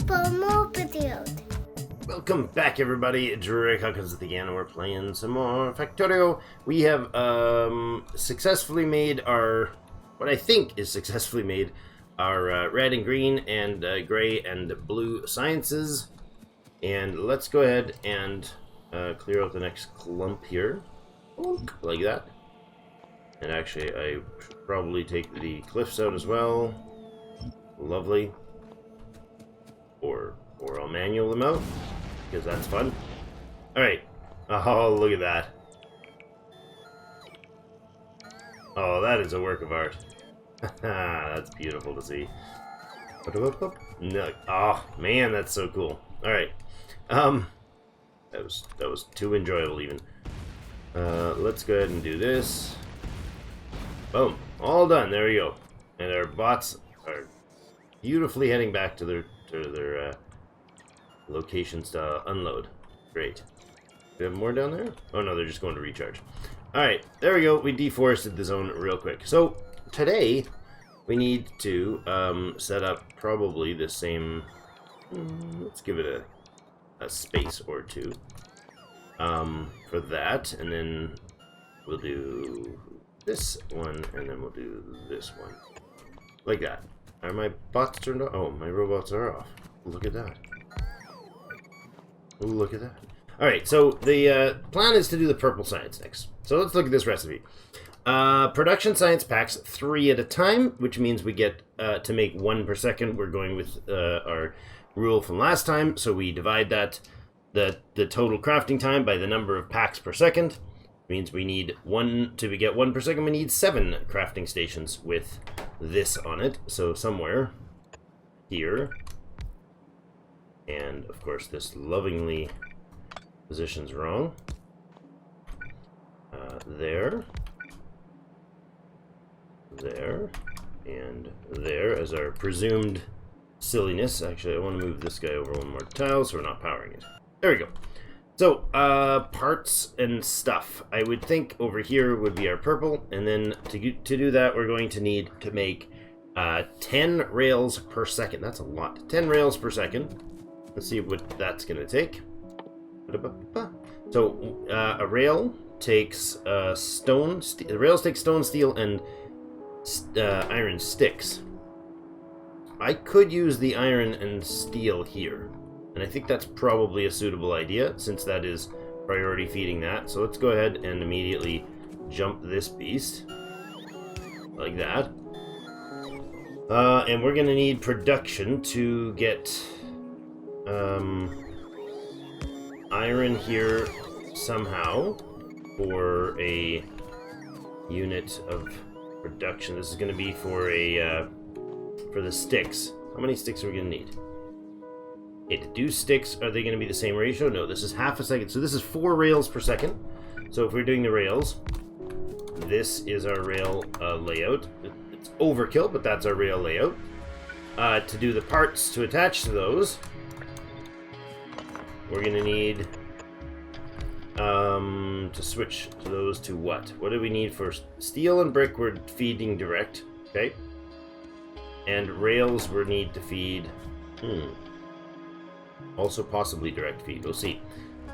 for more videos. Welcome back, everybody. Drake Hawkins again, and we're playing some more Factorio. We have successfully made our, what I think is successfully made, our red and green and gray and blue sciences. And let's go ahead and clear out the next clump here, like that. And actually, I should probably take the cliffs out as well. Lovely. Or I'll manual them out, because that's fun. Alright. Oh, look at that. Oh, that is a work of art. That's beautiful to see. No, oh, man, that's so cool. Alright. That was too enjoyable, even. Let's go ahead and do this. Boom. All done. There we go. And our bots are beautifully heading back to their locations to unload. Great. Do we have more down there? Oh no, they're just going to recharge. Alright, there we go. We deforested the zone real quick. So, today, we need to set up probably the same... let's give it a space or two for that, and then we'll do this one, and then we'll do this one. Like that. Are my bots turned off? Oh, my robots are off. Look at that. Look at that. Alright, so the plan is to do the purple science next. So let's look at this recipe. Production science packs 3 at a time, which means we get to make 1 per second. We're going with our rule from last time, so we divide that, the total crafting time, by the number of packs per second. Means we need to get 1 per second, we need 7 crafting stations with this on it. So somewhere here, and of course this lovingly positions wrong. There, and there as our presumed silliness. Actually, I want to move this guy over 1 more tile so we're not powering it. There we go. So, parts and stuff. I would think over here would be our purple, and then to do that, we're going to need to make 10 rails per second. That's a lot. 10 rails per second. Let's see what that's going to take. So, a rail takes stone. Rails take stone, steel, and iron sticks. I could use the iron and steel here. And I think that's probably a suitable idea, since that is priority feeding that. So let's go ahead and immediately jump this beast. Like that. And we're going to need production to get iron here somehow for a unit of production. This is going to be for the sticks. How many sticks are we going to need? Okay, to do sticks, are they going to be the same ratio? No, this is half a second. So this is 4 rails per second. So if we're doing the rails, this is our rail layout. It's overkill, but that's our rail layout. To do the parts to attach to those, we're going to need to switch to those to what? What do we need for steel and brick? We're feeding direct, okay? And rails we need to feed... Also possibly direct feed. We'll see.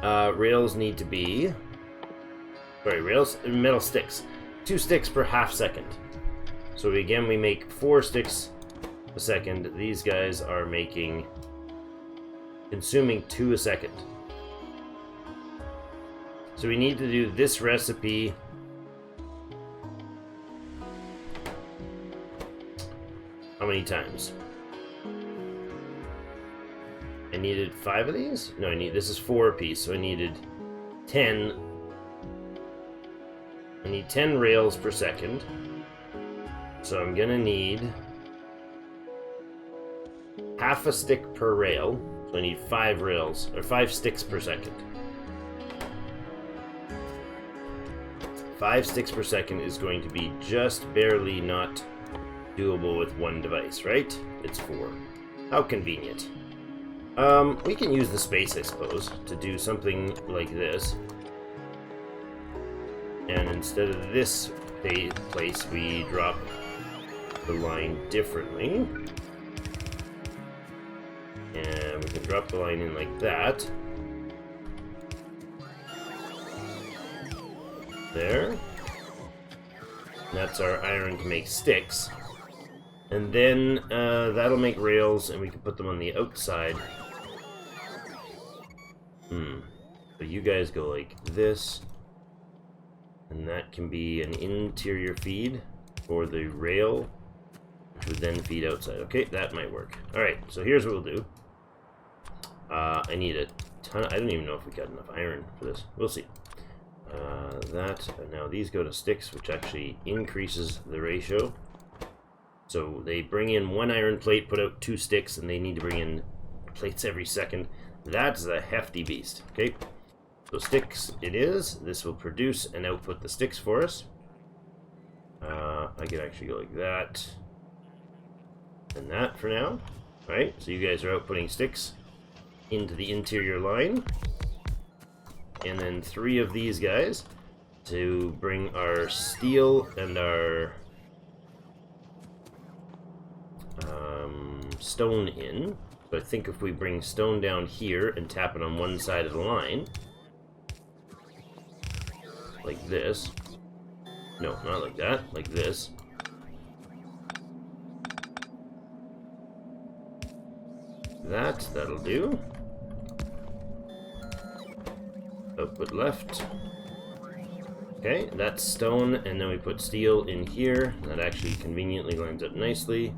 Rails need to be... Sorry, rails... Metal sticks. 2 sticks per half second. So again, we make 4 sticks a second. These guys are consuming 2 a second. So we need to do this recipe... How many times? I needed 5 of these? No, this is 4 apiece, so I needed 10. I need 10 rails per second. So I'm gonna need half a stick per rail. So I need 5 rails, or 5 sticks per second. 5 sticks per second is going to be just barely not doable with 1 device, right? It's 4. How convenient. We can use the space, I suppose, to do something like this. And instead of this place, we drop the line differently. And we can drop the line in like that. There. That's our iron to make sticks. And then that'll make rails, and we can put them on the outside. So you guys go like this. And that can be an interior feed for the rail, which would then feed outside. Okay, that might work. Alright, so here's what we'll do. I need a ton. I don't even know if we got enough iron for this. We'll see. Now these go to sticks, which actually increases the ratio. So they bring in 1 iron plate, put out 2 sticks, and they need to bring in plates every second. That's a hefty beast. Okay, so sticks it is. This will produce and output the sticks for us. I can actually go like that and that for now. All right, so you guys are outputting sticks into the interior line. And then 3 of these guys to bring our steel and our stone in. So I think if we bring stone down here and tap it on one side of the line, like this. No, not like that, like this. That'll do. Output left. Okay, that's stone, and then we put steel in here. That actually conveniently lines up nicely.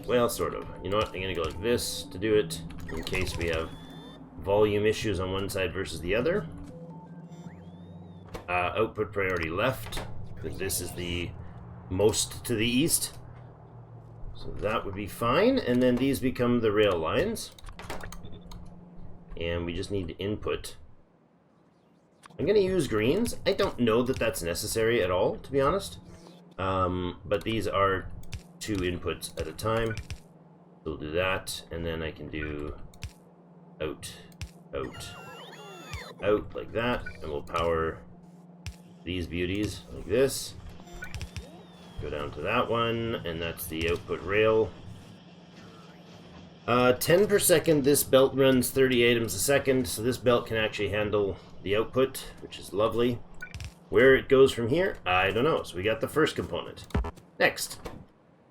Well, sort of. You know what? I'm gonna go like this to do it, in case we have volume issues on one side versus the other. Output priority left, because this is the most to the east. So that would be fine, and then these become the rail lines. And we just need to input. I'm going to use greens. I don't know that that's necessary at all, to be honest. But these are 2 inputs at a time. So we'll do that, and then I can do out, out, out like that, and we'll power these beauties like this. Go down to that one, and that's the output rail. 10 per second, this belt runs 30 items a second, so this belt can actually handle the output, which is lovely. Where it goes from here, I don't know. So we got the first component. Next,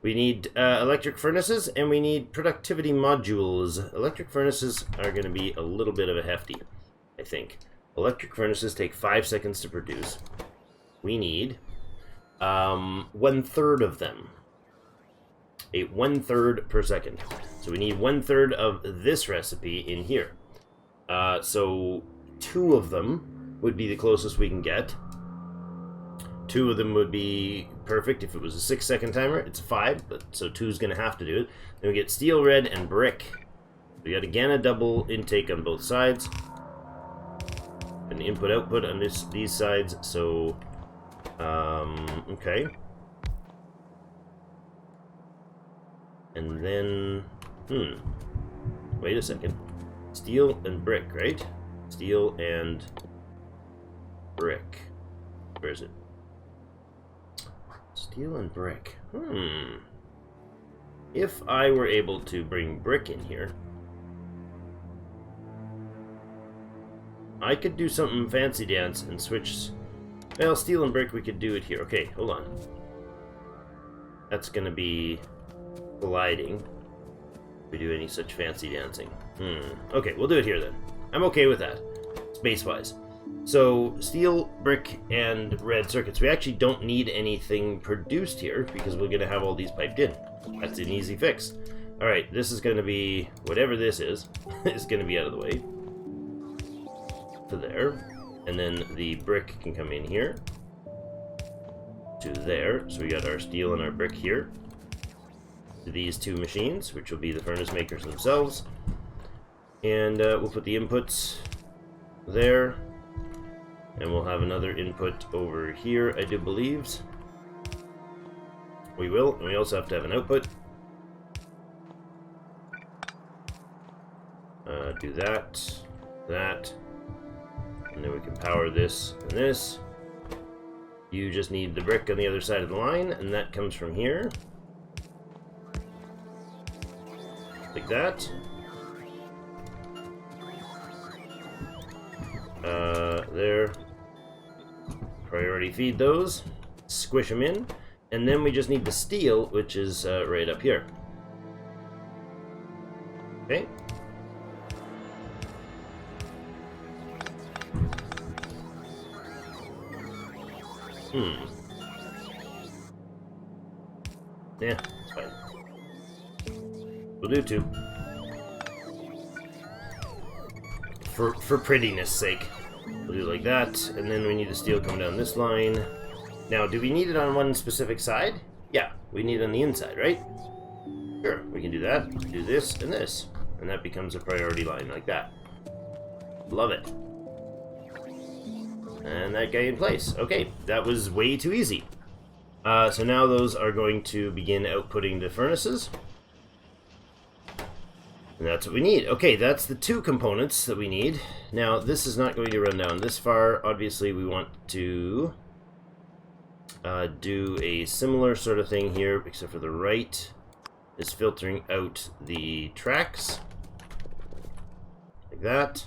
we need electric furnaces, and we need productivity modules. Electric furnaces are going to be a little bit of a hefty, I think. Electric furnaces take 5 seconds to produce. We need 1/3 of them. 1/3 per second. So we need 1/3 of this recipe in here. So 2 of them would be the closest we can get. 2 of them would be perfect. If it was a 6-second timer, it's a 5, but so 2 is going to have to do it. Then we get steel, red, and brick. We got again a double intake on both sides. An input-output on these sides. So, okay. And then, wait a second. Steel and brick, right? Steel and brick. Where is it? Steel and brick. If I were able to bring brick in here, I could do something fancy dance and switch. Well, steel and brick, we could do it here. Okay, hold on. That's gonna be colliding. If we do any such fancy dancing. Okay, we'll do it here then. I'm okay with that, space-wise. So, steel, brick, and red circuits. We actually don't need anything produced here because we're going to have all these piped in. That's an easy fix. Alright, this is going to be, whatever this is going to be out of the way. To there. And then the brick can come in here. To there. So we got our steel and our brick here. To these 2 machines, which will be the furnace makers themselves. And we'll put the inputs there. And we'll have another input over here, I do believe. We will, and we also have to have an output. Do that, that, and then we can power this and this. You just need the brick on the other side of the line, and that comes from here. like that. There. Priority feed those. Squish them in. And then we just need the steel, which is right up here. Okay. Yeah, it's fine. We'll do two. For prettiness sake. We'll do like that, and then we need the steel coming down this line. Now, do we need it on one specific side? Yeah, we need it on the inside, right? Sure, we can do that. Do this and this. And that becomes a priority line like that. Love it. And that guy in place. Okay, that was way too easy. So now those are going to begin outputting the furnaces. And that's what we need. Okay, that's the two components that we need. Now, this is not going to run down this far. Obviously, we want to do a similar sort of thing here, except for the right is filtering out the tracks. Like that.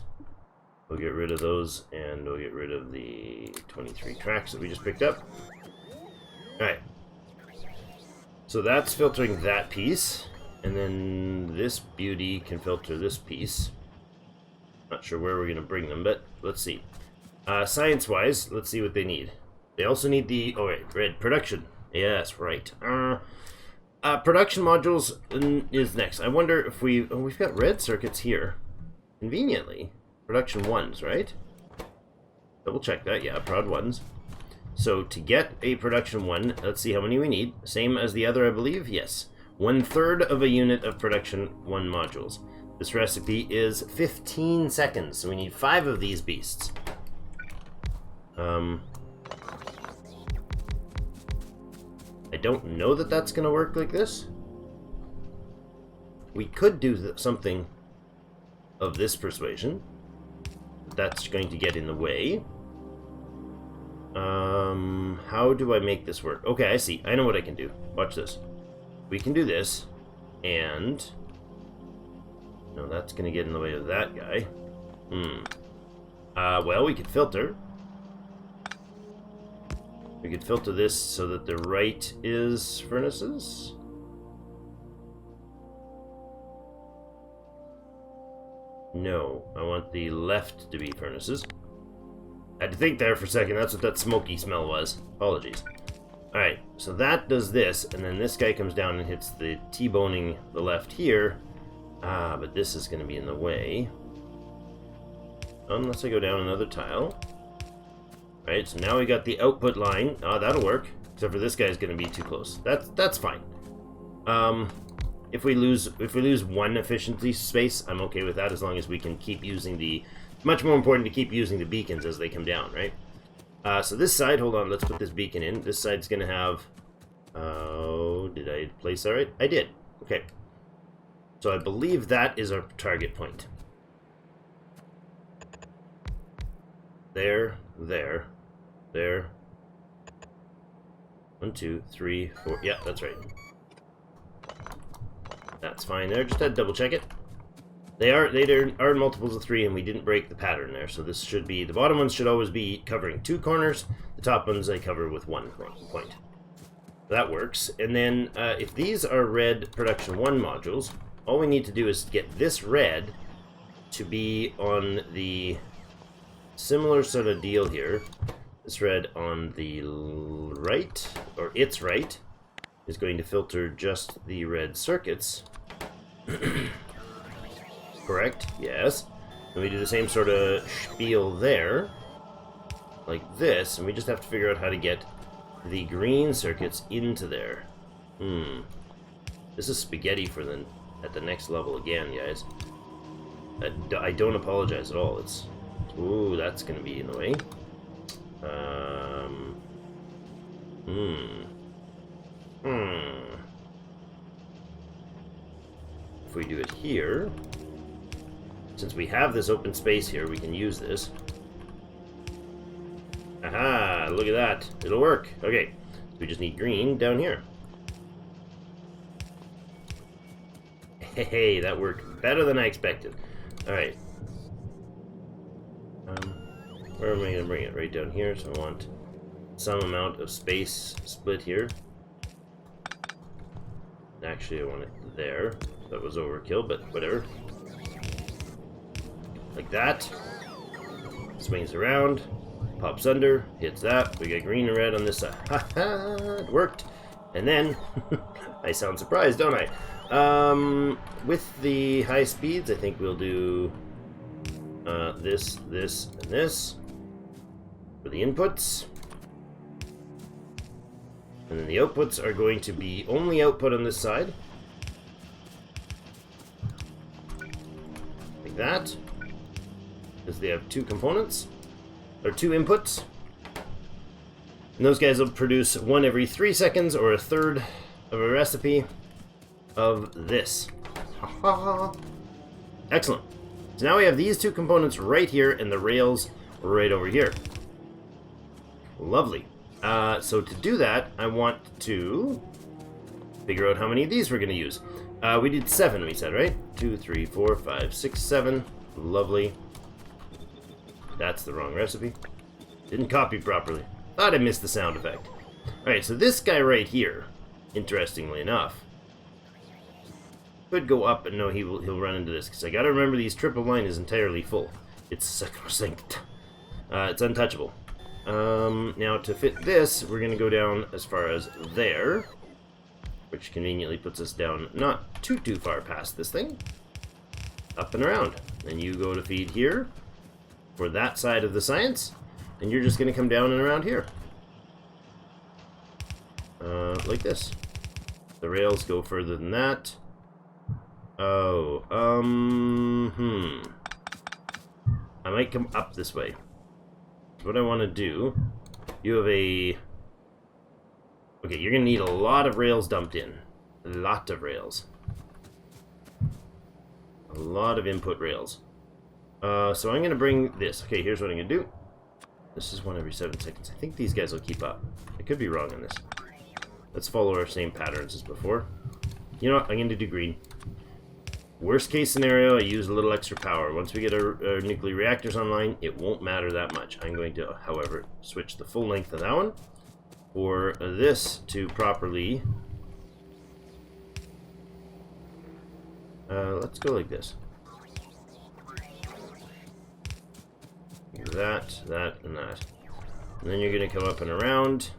We'll get rid of those, and we'll get rid of the 23 tracks that we just picked up. Alright. So that's filtering that piece. And then this beauty can filter this piece. Not sure where we're going to bring them, but let's see. Science-wise, let's see what they need. They also need the... Oh, wait, red. Production. Yes, right. Production modules is next. I wonder if we... Oh, we've got red circuits here. Conveniently. Production ones, right? Double check that. Yeah, prod ones. So to get a production one, let's see how many we need. Same as the other, I believe. Yes. 1/3 of a unit of production 1 modules. This recipe is 15 seconds, so we need 5 of these beasts. I don't know that that's going to work like this. We could do something of this persuasion. That's going to get in the way. How do I make this work? Okay, I see. I know what I can do. Watch this. We can do this, and... No, that's going to get in the way of that guy. Well, we could filter. We could filter this so that the right is furnaces. No, I want the left to be furnaces. I had to think there for a second. That's what that smoky smell was. Apologies. Alright, so that does this, and then this guy comes down and hits the T-boning the left here. But this is going to be in the way. Unless I go down another tile. Alright, so now we got the output line. That'll work. Except for this guy's going to be too close. That's fine. If we lose one efficiency space, I'm okay with that, as long as we can keep using the... Much more important to keep using the beacons as they come down, right? So this side, hold on, let's put this beacon in. This side's going to have... Oh, did I place that right? I did. Okay. So I believe that is our target point. There, there, there. 1, 2, 3, 4. Yeah, that's right. That's fine there. Just had to double check it. They are multiples of 3, and we didn't break the pattern there. So this should be, the bottom ones should always be covering 2 corners. The top ones I cover with 1 point. That works. And then if these are red production 1 modules, all we need to do is get this red to be on the similar sort of deal here. This red on the right, or its right, is going to filter just the red circuits. Correct? Yes. And we do the same sort of spiel there, like this, and we just have to figure out how to get the green circuits into there. This is spaghetti for at the next level again, guys. I don't apologize at all. It's... Ooh, that's going to be in the way. If we do it here, since we have this open space here, we can use this. Aha, look at that. It'll work. Okay, we just need green down here. Hey, that worked better than I expected. Alright. Where am I going to bring it? Right down here, so I want some amount of space split here. Actually, I want it there. That was overkill, but whatever. Like that. Swings around, pops under, hits that. We got green and red on this side. Ha ha! It worked. And then, I sound surprised, don't I? With the high speeds, I think we'll do this, this, and this for the inputs. And then the outputs are going to be only output on this side. Like that. Because they have two components, or two inputs. And those guys will produce one every 3 seconds, or a third of a recipe of this. Excellent. So now we have these two components right here, and the rails right over here. Lovely. So to do that, I want to figure out how many of these we're going to use. We did 7, we said, right? 2, 3, 4, 5, 6, 7. Lovely. That's the wrong recipe. Didn't copy properly. Thought I missed the sound effect. Alright, so this guy right here, interestingly enough, could go up, and no, he'll run into this, because I gotta remember these triple line is entirely full. It's sacrosanct. It's untouchable. Now to fit this, we're gonna go down as far as there, which conveniently puts us down not too far past this thing. Up and around. And you go to feed here for that side of the science, and you're just gonna come down and around here. Like this. The rails go further than that. Oh, I might come up this way. What I want to do, you have a... Okay, you're going to need a lot of rails dumped in. A lot of rails. A lot of input rails. So I'm going to bring this. Okay, here's what I'm going to do. This is 1 every 7 seconds. I think these guys will keep up. I could be wrong on this. Let's follow our same patterns as before. You know what? I'm going to do green. Worst case scenario, I use a little extra power. Once we get our nuclear reactors online, it won't matter that much. I'm going to, however, switch the full length of that one for this to properly... let's go like this. That, and that. And then you're going to come up and around.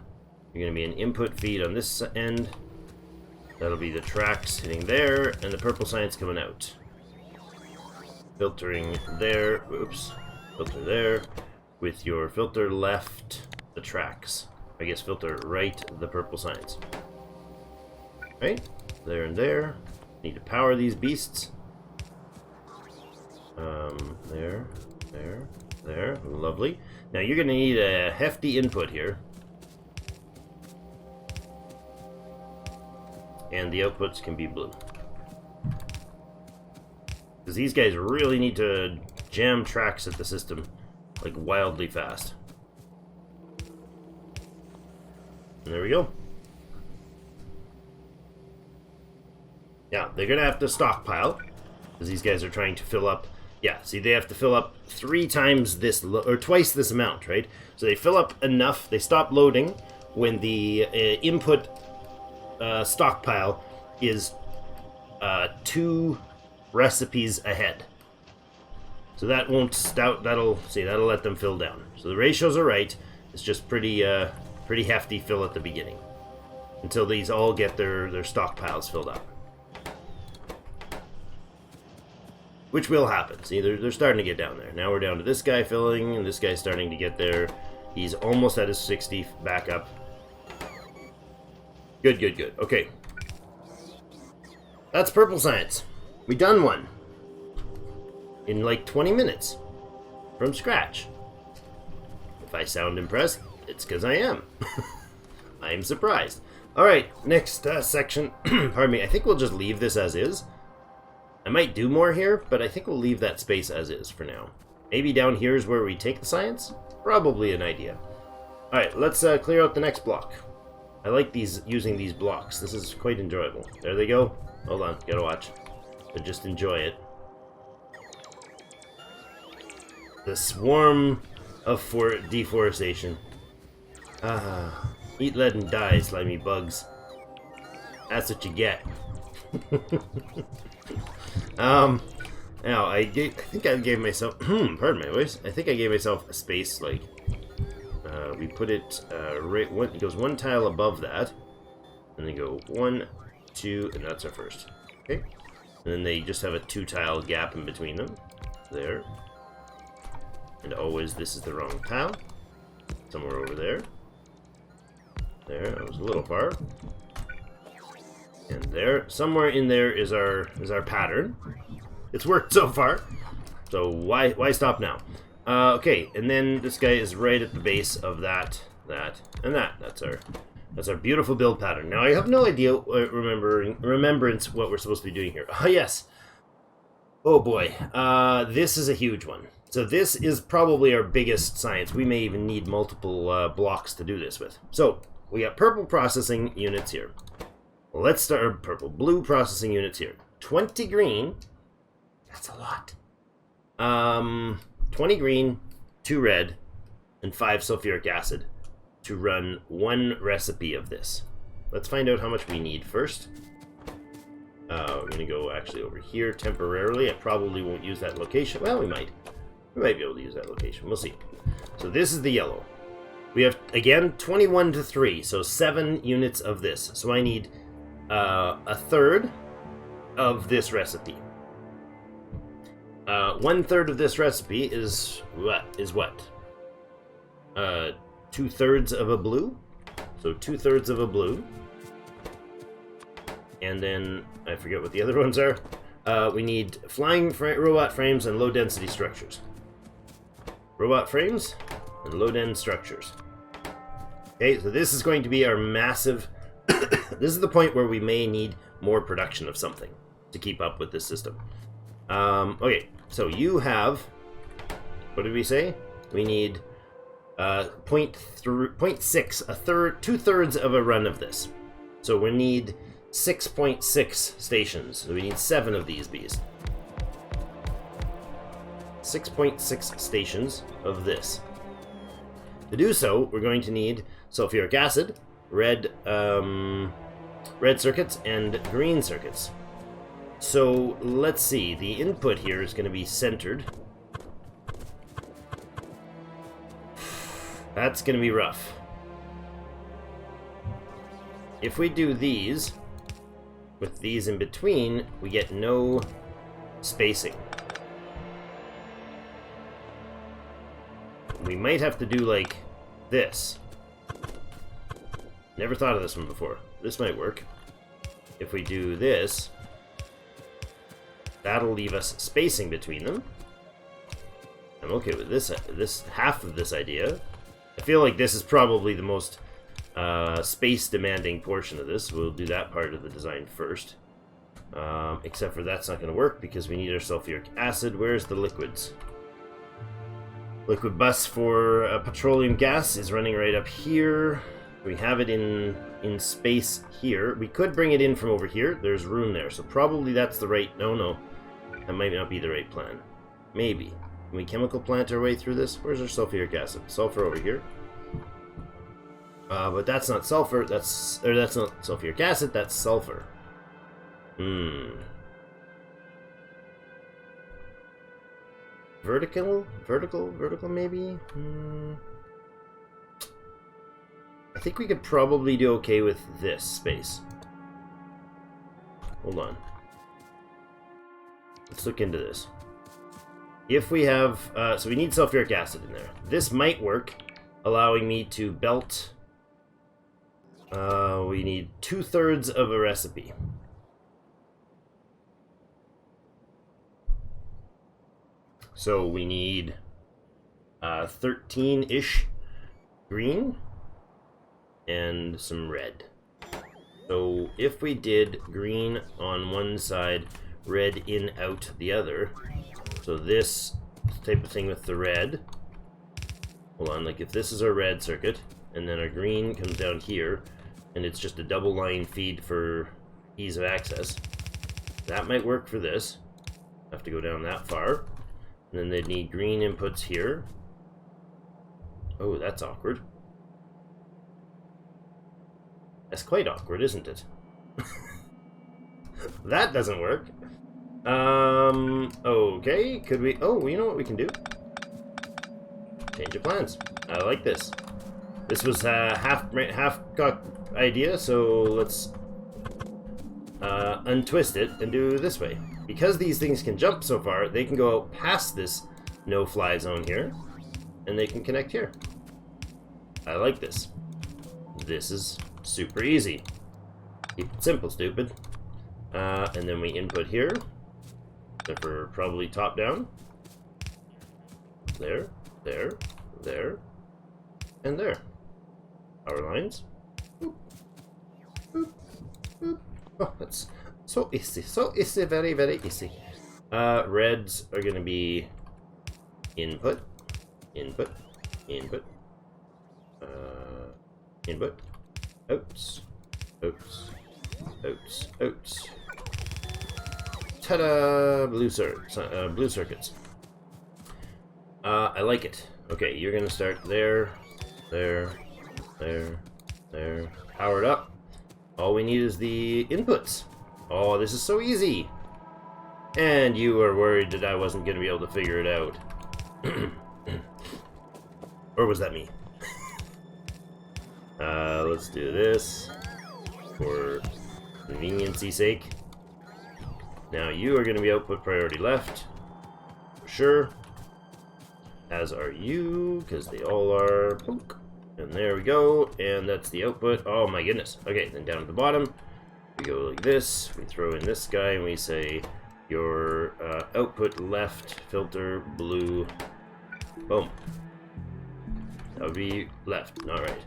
You're going to be an input feed on this end. That'll be the tracks hitting there, and the purple science coming out. Filtering there, oops, filter there, with your filter left, the tracks. I guess filter right, the purple science. Right, there and there. Need to power these beasts. There, lovely. Now you're gonna need a hefty input here. And the outputs can be blue. Because these guys really need to jam tracks at the system, like, wildly fast. And there we go. Yeah, they're gonna have to stockpile, because these guys are trying to fill up. Yeah, see, they have to fill up 3 times this, or twice this amount, right? So they fill up enough, they stop loading when the input stockpile is 2 recipes ahead. So that won't stout. That'll let them fill down. So the ratios are right. It's just pretty hefty fill at the beginning until these all get their stockpiles filled up, which will happen. See, they're starting to get down there. Now we're down to this guy filling, and this guy's starting to get there. He's almost at his 60 back up. Good. Okay. That's purple science. We done one. In like 20 minutes. From scratch. If I sound impressed, it's because I am. I am surprised. Alright, next section. Pardon me, I think we'll just leave this as is. I might do more here, but I think we'll leave that space as is for now. Maybe down here is where we take the science? Probably an idea. Alright, let's clear out the next block. I like using these blocks. This is quite enjoyable. There they go. Hold on, gotta watch. but just enjoy it. The swarm of deforestation. Ah, eat lead and die, slimy bugs. That's what you get. Now I think I gave myself. Pardon my voice. I think I gave myself a space like. We put it right. It goes one tile above that, and then go 1, 2, and that's our first. Okay, and then they just have a 2-tile gap in between them. There. And always, this is the wrong tile. Somewhere over there. There, that was a little far. And there, somewhere in there is our pattern. It's worked so far. So why stop now? Okay, and then this guy is right at the base of that, and that. That's our beautiful build pattern. Now I have no idea, remembrance what we're supposed to be doing here. Oh yes. Oh boy, this is a huge one. So this is probably our biggest science. We may even need multiple blocks to do this with. So we got purple processing units here. Well, let's start blue processing units here. 20 green. That's a lot. 20 green, 2 red, and 5 sulfuric acid to run 1 recipe of this. Let's find out how much we need first. We're going to go actually over here temporarily. I probably won't use that location. Well, we might. We might be able to use that location. We'll see. So this is the yellow. We have, again, 21 to 3, so 7 units of this. So I need a third of this recipe. 1/3 of this recipe is what? 2/3 of a blue. So 2/3 of a blue. And then, I forget what the other ones are. We need flying robot frames and low density structures. Robot frames and low density structures. Okay, so this is going to be our massive... This is the point where we may need more production of something to keep up with this system. Okay, so you have... What did we say? We need 0.6, 2/3 of a run of this. So we need 6.6 stations. So we need 7 of these bees. 6.6 stations of this. To do so, we're going to need sulfuric acid, red circuits, and green circuits. So let's see. The input here is going to be centered. That's going to be rough. If we do these, with these in between, we get no spacing. We might have to do like this. Never thought of this one before. This might work. If we do this, that'll leave us spacing between them. I'm okay with this half of this idea. I feel like this is probably the most space-demanding portion of this. We'll do that part of the design first. Except for that's not going to work because we need our sulfuric acid. Where's the liquids? Liquid bus for petroleum gas is running right up here. We have it in space here. We could bring it in from over here. There's room there, so probably that's the right... No. That might not be the right plan. Maybe. Can we chemical plant our way through this? Where's our sulfuric acid? Sulfur over here. But that's not sulfur. That's not sulfuric acid. That's sulfur. Vertical maybe? I think we could probably do okay with this space. Hold on. Let's look into this. If we have... so we need sulfuric acid in there. This might work, allowing me to belt... we need 2/3 of a recipe. So we need 13-ish green and some red. So if we did green on one side, red in out the other, so this type of thing with the red, hold on, like if this is our red circuit, and then our green comes down here, and it's just a double line feed for ease of access. That might work for this. Have to go down that far. And then they'd need green inputs here. Oh, that's awkward. That's quite awkward, isn't it? That doesn't work. Okay, could we... Oh, you know what we can do? Change of plans. I like this. This was a half-cocked idea, so let's untwist it and do it this way. Because these things can jump so far, they can go out past this no-fly zone here, and they can connect here. I like this. This is super easy. Keep it simple, stupid. And then we input here. Except for probably top-down. There, there, there, and there. Power lines. Boop, boop, boop. Oh, that's so easy. So easy, very, very easy. Reds are going to be input, input, input, input, outs, outs, outs, outs. Ta-da! Blue circuits. I like it. Okay, you're gonna start there, there, there, there. Powered up. All we need is the inputs. Oh, this is so easy. And you were worried that I wasn't gonna be able to figure it out. Or was that me? Let's do this for convenience's sake. Now you are going to be output priority left, for sure. As are you, because they all are. Punk. And there we go, and that's the output. Oh my goodness. Okay, then down at the bottom, we go like this. We throw in this guy, and we say your output left filter blue. Boom. That would be left, not right.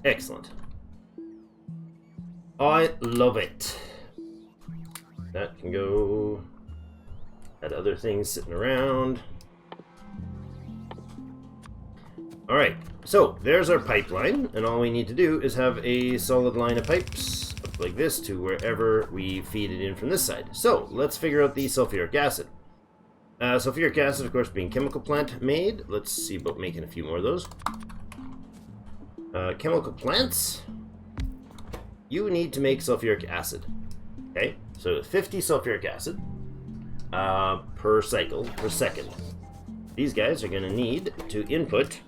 Excellent. I love it. That can go at other things sitting around. Alright, so there's our pipeline, and all we need to do is have a solid line of pipes up like this to wherever we feed it in from this side. So let's figure out the sulfuric acid. Sulfuric acid, of course, being chemical plant made. Let's see about making a few more of those. Chemical plants, you need to make sulfuric acid. Okay, so 50 sulfuric acid per cycle, per second. These guys are going to need to input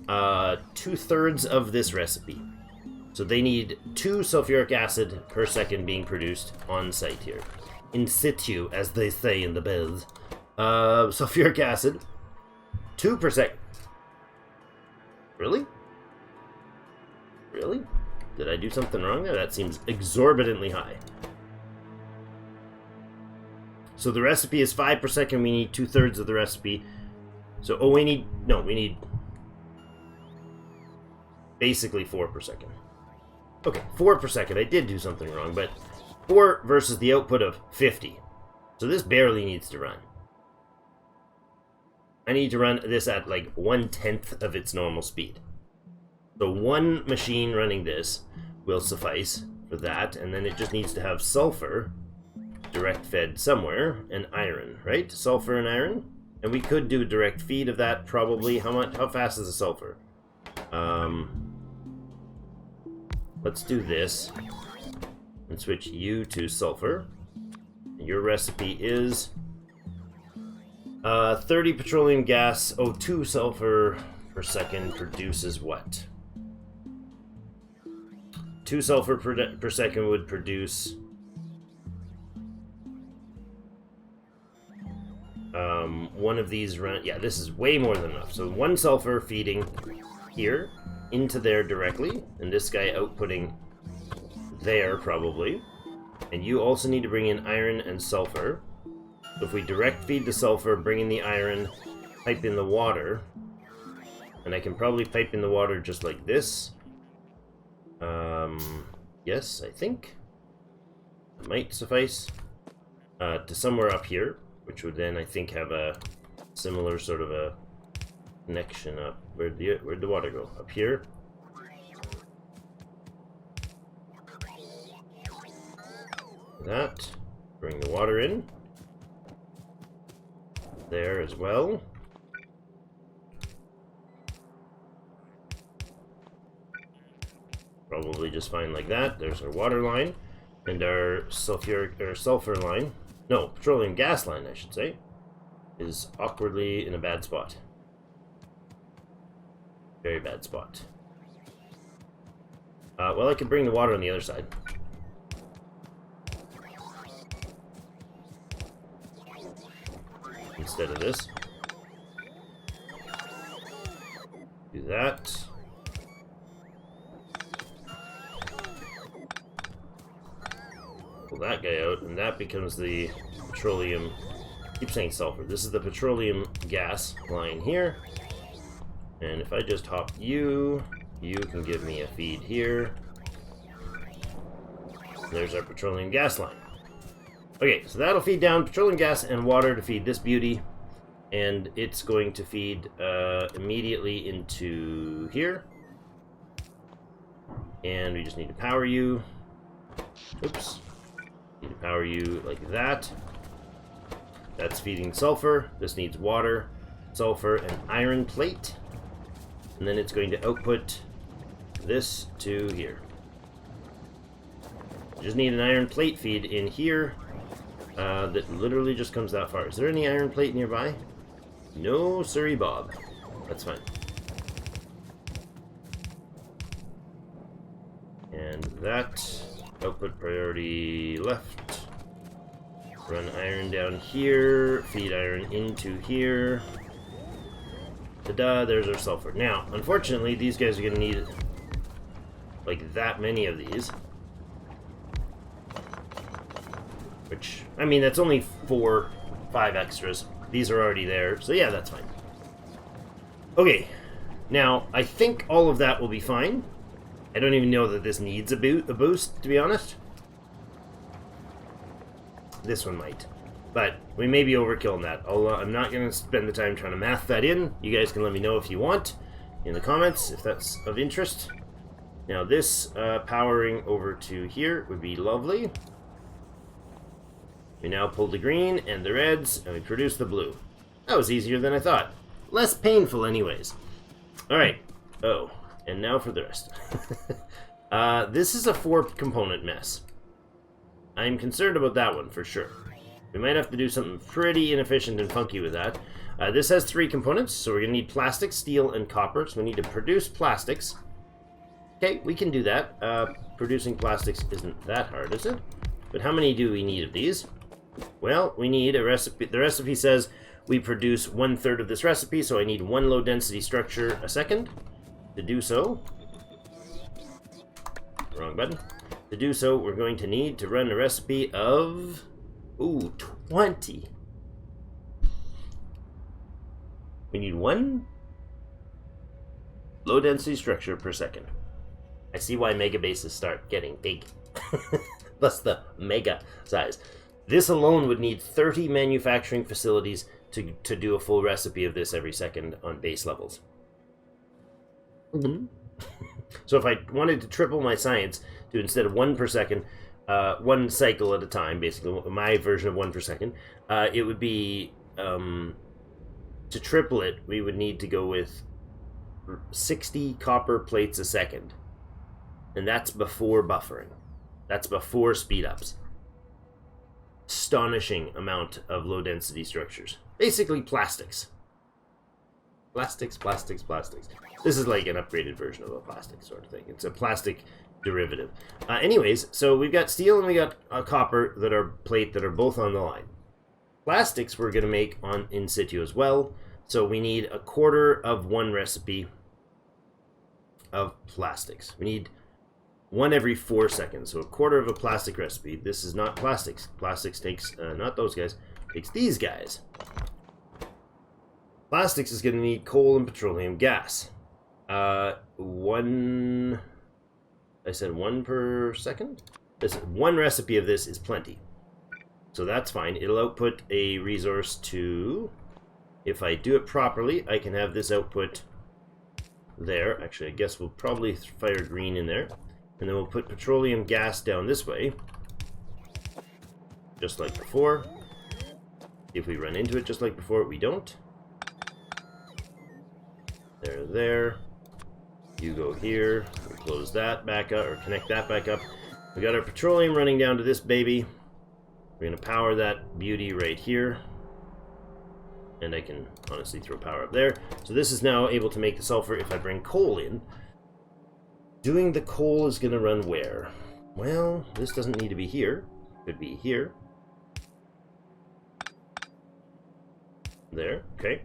2/3 of this recipe. So they need 2 sulfuric acid per second being produced on site here. In situ, as they say in the biz. Sulfuric acid, 2 per second. Really? Really? Did I do something wrong there? That seems exorbitantly high. So the recipe is 5 per second. We need 2/3 of the recipe. So, we need basically 4 per second. Okay, 4 per second. I did do something wrong, but 4 versus the output of 50. So this barely needs to run. I need to run this at like 1/10 of its normal speed. So one machine running this will suffice for that, and then it just needs to have sulfur direct fed somewhere, and iron, right? Sulfur and iron. And we could do a direct feed of that, probably. How fast is the sulfur? Let's do this and switch you to sulfur. Your recipe is 30 petroleum gas, 2 sulfur per second produces what? 2 sulfur per second would produce one of these yeah, this is way more than enough. So 1 sulfur feeding here into there directly, and this guy outputting there probably. And you also need to bring in iron and sulfur. So if we direct feed the sulfur, bring in the iron, pipe in the water, and I can probably pipe in the water just like this. Yes, I think it might suffice to somewhere up here, which would then, I think, have a similar sort of a connection up. Where'd the water go? Up here? that. Bring the water in. There as well. Probably just fine like that. There's our water line. And our sulfur line. No, petroleum gas line, I should say. Is awkwardly in a bad spot. Very bad spot. Well, I could bring the water on the other side. Instead of this. Do that. Pull that guy out, and that becomes the petroleum. I keep saying sulfur. This is the petroleum gas line here. And if I just hop you, you can give me a feed here. There's our petroleum gas line. Okay, so that'll feed down petroleum gas and water to feed this beauty. And it's going to feed immediately into here. And we just need to power you. Oops. Need to power you like that. That's feeding sulfur. This needs water, sulfur, and iron plate. And then it's going to output this to here. Just need an iron plate feed in here. That literally just comes that far. Is there any iron plate nearby? No, sirree, Bob. That's fine. And that output priority left. Run iron down here. Feed iron into here. Ta-da! There's our sulfur. Now, unfortunately, these guys are going to need like that many of these. Which, I mean, that's only 4, 5 extras. These are already there, so yeah, that's fine. Okay, now, I think all of that will be fine. I don't even know that this needs a boost, to be honest. This one might. But we may be overkilling that. I'm not going to spend the time trying to math that in. You guys can let me know if you want in the comments, if that's of interest. Now this powering over to here would be lovely. We now pull the green and the reds, and we produce the blue. That was easier than I thought. Less painful anyways. Alright. Oh, and now for the rest. This is a 4-component mess. I'm concerned about that one for sure. We might have to do something pretty inefficient and funky with that. This has 3 components, so we're going to need plastic, steel, and copper. So we need to produce plastics. Okay, we can do that. Producing plastics isn't that hard, is it? But how many do we need of these? Well, we need a recipe. The recipe says we produce 1/3 of this recipe, so I need 1 low-density structure a second. To do so... Wrong button. To do so, we're going to need to run a recipe of... Ooh, 20. We need 1 low-density structure per second. I see why mega bases start getting big. Plus the mega size. This alone would need 30 manufacturing facilities to do a full recipe of this every second on base levels. So if I wanted to triple my science to, instead of 1 per second, 1 cycle at a time, basically my version of 1 per second, it would be, to triple it, we would need to go with 60 copper plates a second. And that's before buffering. That's before speed-ups. Astonishing amount of low-density structures. Basically plastics. Plastics. This is like an upgraded version of a plastic sort of thing. It's a plastic derivative. Anyways, so we've got steel and we got copper that are plate that are both on the line. Plastics we're going to make on in situ as well. So we need 1/4 of 1 recipe of plastics. We need 1 every 4 seconds. So 1/4 of a plastic recipe. This is not plastics. Plastics takes, not those guys, takes these guys. Plastics is going to need coal and petroleum gas. I said 1 per second? This 1 recipe of this is plenty. So that's fine. It'll output a resource to... If I do it properly, I can have this output there. Actually, I guess we'll probably fire green in there. And then we'll put petroleum gas down this way. just like before. If we run into it just like before, we don't. There. You go here. We close that back up, or connect that back up. We got our petroleum running down to this baby. We're going to power that beauty right here. And I can honestly throw power up there. So this is now able to make the sulfur if I bring coal in. Doing the coal is going to run where? Well, this doesn't need to be here. Could be here. There, okay.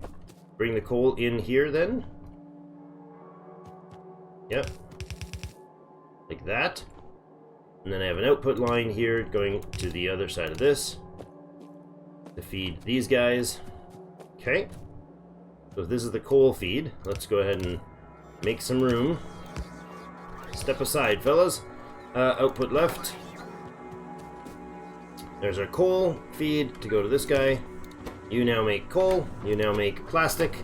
Bring the coal in here then. Yep. Like that. And then I have an output line here going to the other side of this to feed these guys. Okay. So if this is the coal feed, let's go ahead and make some room. Step aside, fellas. Output left. There's our coal feed to go to this guy. You now make coal. You now make plastic.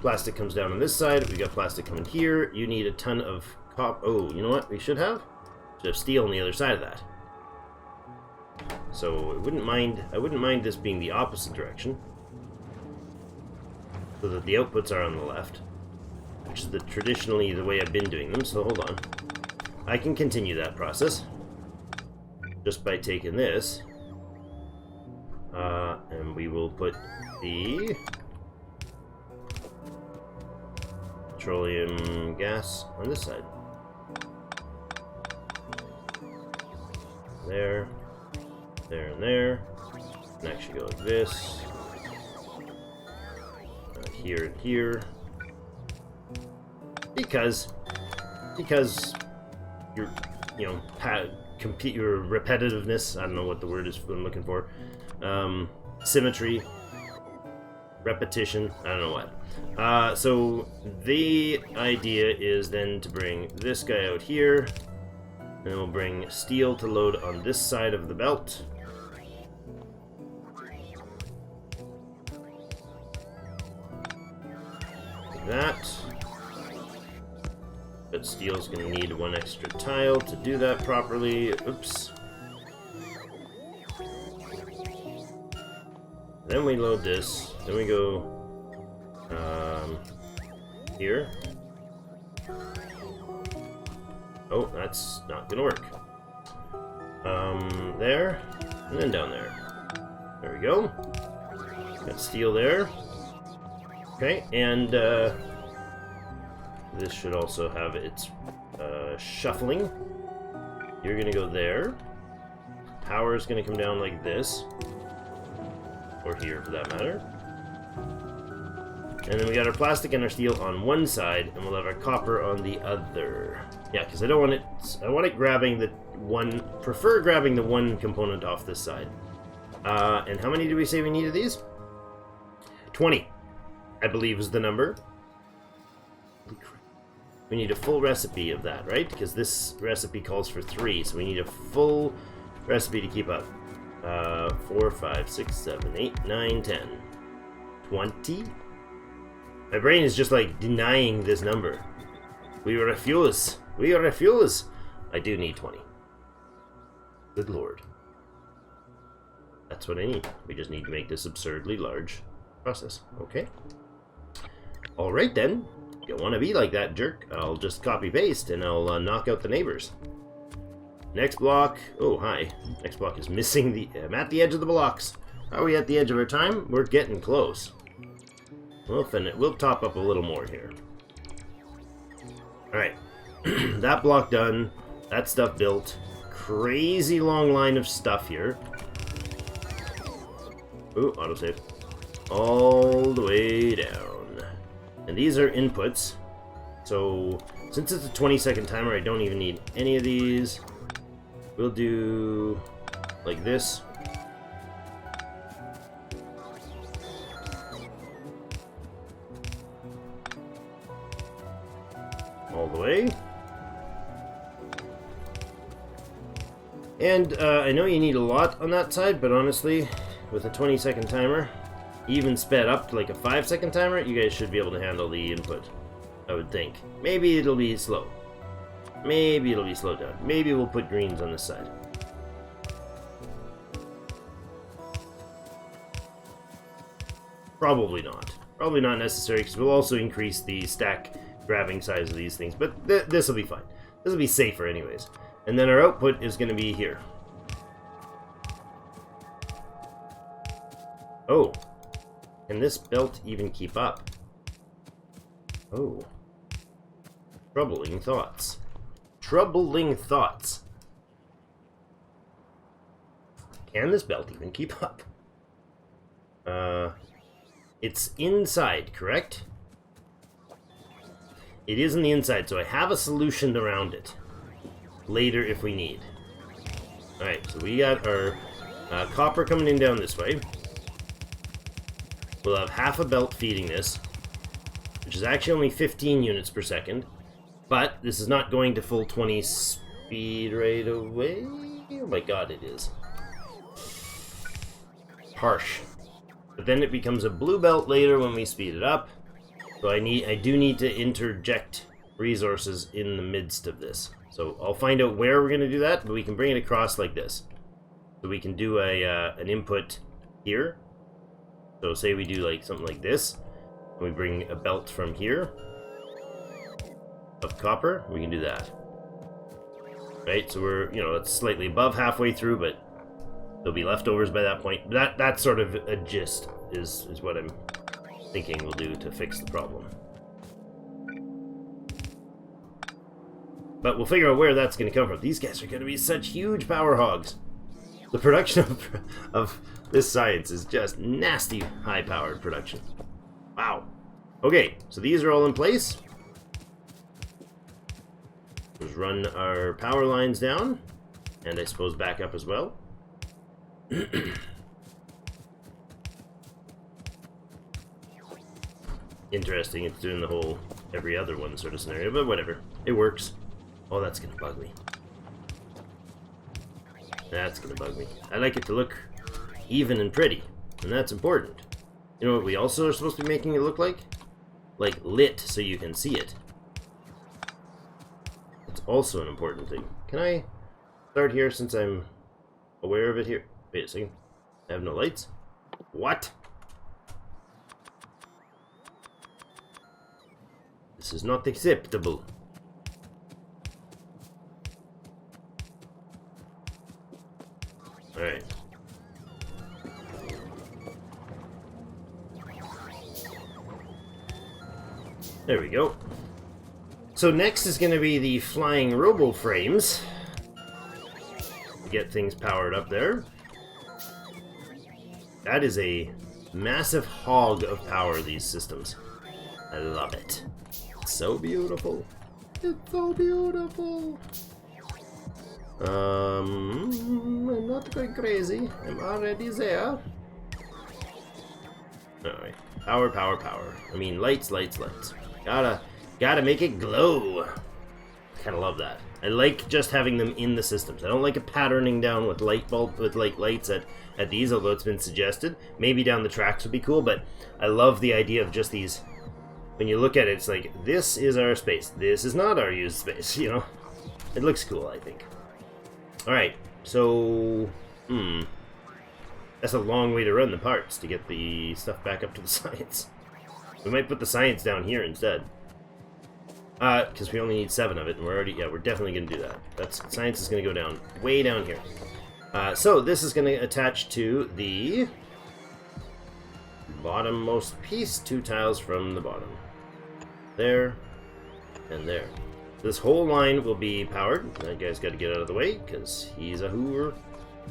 Plastic comes down on this side. We got plastic coming here. You need a ton of copper. Oh, you know what we should have? Should have steel on the other side of that. So I wouldn't mind this being the opposite direction, so that the outputs are on the left, which is traditionally the way I've been doing them. So hold on. I can continue that process just by taking this. And we will put the petroleum gas on this side. There, and there. And actually go like this. Here and here. Because your, your repetitiveness, I don't know what the word is I'm looking for. Symmetry, repetition, I don't know what. So the idea is then to bring this guy out here, and we'll bring steel to load on this side of the belt. Like that. But steel's going to need one extra tile to do that properly. Oops. Then we load this. Then we go here. Oh, that's not gonna work. There, and then down there. There we go. Got steel there. Okay, and this should also have its shuffling. You're gonna go there. Power is gonna come down like this. Or here, for that matter. And then we got our plastic and our steel on one side, and we'll have our copper on the other. Yeah, because I don't want it. I want it grabbing the one. Prefer grabbing the one component off this side. And how many do we say we need of these? 20, I believe, is the number. We need a full recipe of that, right? Because this recipe calls for 3, so we need a full recipe to keep up. 4, 5, 6, 7, 8, 9, 10, 20. My brain is just like denying this number. We refuse. We refuse. I do need 20. Good lord. That's what I need. We just need to make this absurdly large process. Okay. Alright then. You want to be like that, jerk? I'll just copy paste and I'll knock out the neighbors. Next block. Oh, hi. Next block is missing the... I'm at the edge of the blocks. Are we at the edge of our time? We're getting close. We'll top up a little more here. Alright. That block done. That stuff built. Crazy long line of stuff here. Ooh, autosave. All the way down. And these are inputs. So, since it's a 20-second timer, I don't even need any of these. We'll do like this. All the way. And I know you need a lot on that side, but honestly, with a 20-second timer, even sped up to like a 5-second timer, you guys should be able to handle the input, I would think. Maybe it'll be slow. Maybe it'll be slowed down. Maybe we'll put greens on this side. Probably not. Probably not necessary, because we'll also increase the stack grabbing size of these things. But this will be fine. This will be safer anyways. And then our output is going to be here. Oh. Can this belt even keep up? Oh. Troubling thoughts. Troubling thoughts. Can this belt even keep up? It's inside, correct? It is on the inside, so I have a solution around it. Later if we need. Alright, so we got our copper coming in down this way. We'll have half a belt feeding this, which is actually only 15 units per second. But this is not going to full 20 speed right away. Oh my god, it is. Harsh. But then it becomes a blue belt later when we speed it up. So I do need to interject resources in the midst of this. So I'll find out where we're going to do that, but we can bring it across like this. So we can do an input here. So say we do like something like this. And we bring a belt from here of copper. We can do that. Right, so we're, it's slightly above halfway through, but there'll be leftovers by that point. That sort of a gist is what I'm thinking we'll do to fix the problem. But we'll figure out where that's going to come from. These guys are going to be such huge power hogs. The production of this science is just nasty high-powered production. Wow. Okay, so these are all in place. Let's run our power lines down. And I suppose back up as well. Interesting, it's doing the whole every other one sort of scenario, but whatever. It works. Oh, that's gonna bug me. That's gonna bug me. I like it to look even and pretty, and that's important. You know what we also are supposed to be making it look like? Like lit so you can see it. It's also an important thing. Can I start here since I'm aware of it here? Wait a second. I have no lights? What? This is not acceptable. Alright. There we go. So next is going to be the flying robo frames. Get things powered up there. That is a massive hog of power, these systems. I love it. It's so beautiful. It's so beautiful. I'm not going crazy. I'm already there. Alright. Power, power, power. I mean, lights, lights, lights. Gotta make it glow. Kinda love that. I like just having them in the systems. I don't like it patterning down with lights at these, although it's been suggested. Maybe down the tracks would be cool, but I love the idea of just these. When you look at it, it's like, this is our space. This is not our used space, you know? It looks cool, I think. Alright, so... That's a long way to run the parts to get the stuff back up to the science. We might put the science down here instead. Because we only need 7 of it, and we're definitely going to do that. Science is going to go down, way down here. So this is going to attach to the bottommost piece, 2 tiles from the bottom. There, and there. This whole line will be powered. That guy's got to get out of the way, because he's a hooer.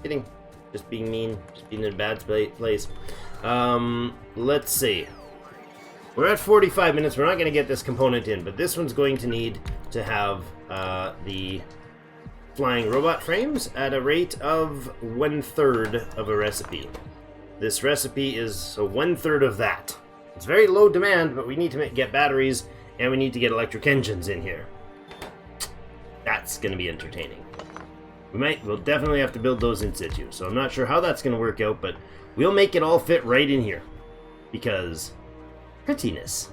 Kidding. Just being mean. Just being in a bad place. Let's see. We're at 45 minutes. We're not going to get this component in, but this one's going to need to have the flying robot frames at a rate of 1/3 of a recipe. This recipe is 1/3 of that. It's very low demand, but we need to get batteries, and we need to get electric engines in here. That's going to be entertaining. We'll definitely have to build those in situ, so I'm not sure how that's going to work out, but we'll make it all fit right in here. Because... prettiness.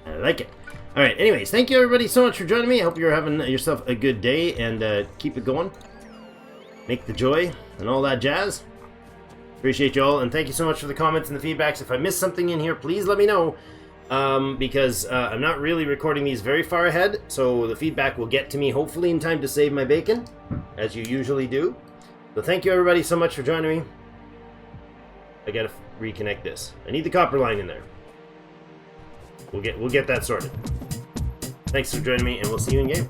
I like it. Alright, anyways, thank you everybody so much for joining me. I hope you're having yourself a good day, and keep it going. Make the joy, and all that jazz. Appreciate you all, and thank you so much for the comments and the feedbacks. If I missed something in here, please let me know. Because I'm not really recording these very far ahead, so the feedback will get to me hopefully in time to save my bacon, as you usually do. So thank you everybody so much for joining me. I gotta reconnect this. I need the copper line in there. We'll get that sorted. Thanks for joining me, and we'll see you in game.